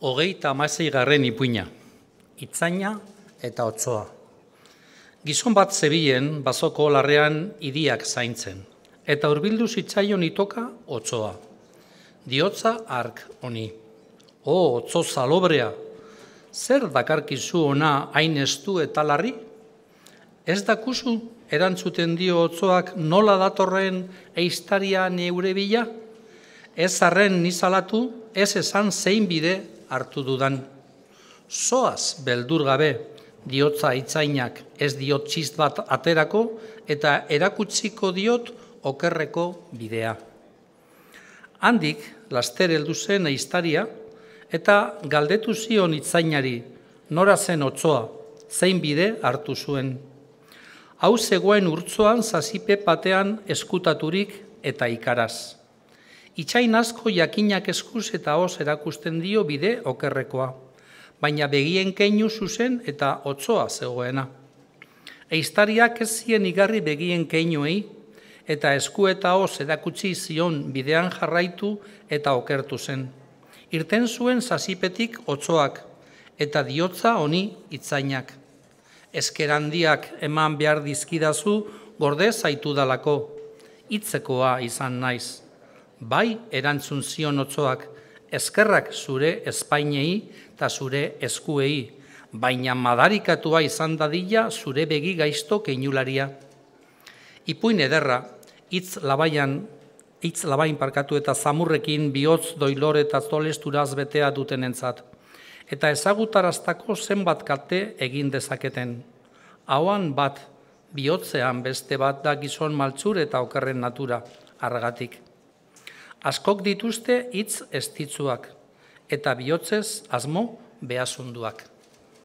36. ipuina, itzaina eta otsoa. Gizon bat zebilen bazoko larrean idiak zaintzen, eta hurbildu zitzaion itoka otsoa. Diotza ark honi, otso zalobrea, zer dakarkizu ona hain estu eta larri? Ez dakuzu erantzuten dio otsoak nola datorren eiztaria neure bila? Ez arren nizalatu, ez esan zein bide hartu dudan. Zoaz beldur gabe, diotza itzainak ez diot txist bat aterako eta erakutsiko diot okerreko bidea. Handik, laster heldu zen eiztaria eta galdetu zion itzainari, nora zen otsoa, zein bide hartu zuen. Hau zegoen urtzoan zazipe batean eskutaturik eta ikaraz. Itxain asko jakinak eskuz eta hoz erakusten dio bide okerrekoa, baina begien keinu zuzen eta otsoa zegoena. Eiztariak ez zien igarri begien keinuei, eta esku eta hoz erakutsi zion bidean jarraitu eta okertu zen. Irten zuen zazipetik otsoak, eta diotza honi itzainak. Eskerandiak eman behar dizkidazu gorde zaitu dalako, hitzekoa izan naiz. Bai erantzun zion otsoak, eskerrak zure ezpainei eta zure eskuei, baina madarikatua izan dadila zure begi gaizto keinularia. Ipuin ederra, hitz labain parkatu eta zamurrekin bihotz doilor eta zolesturaz betea dutenentzat, eta ezagutaraztako zenbat kalte egin dezaketen. Hauan bat, bihotzean beste bat da gizon maltzur eta okerren natura, hargatik. Askok dituzte hitz estitzuak, eta bihotzez asmo behazunduak.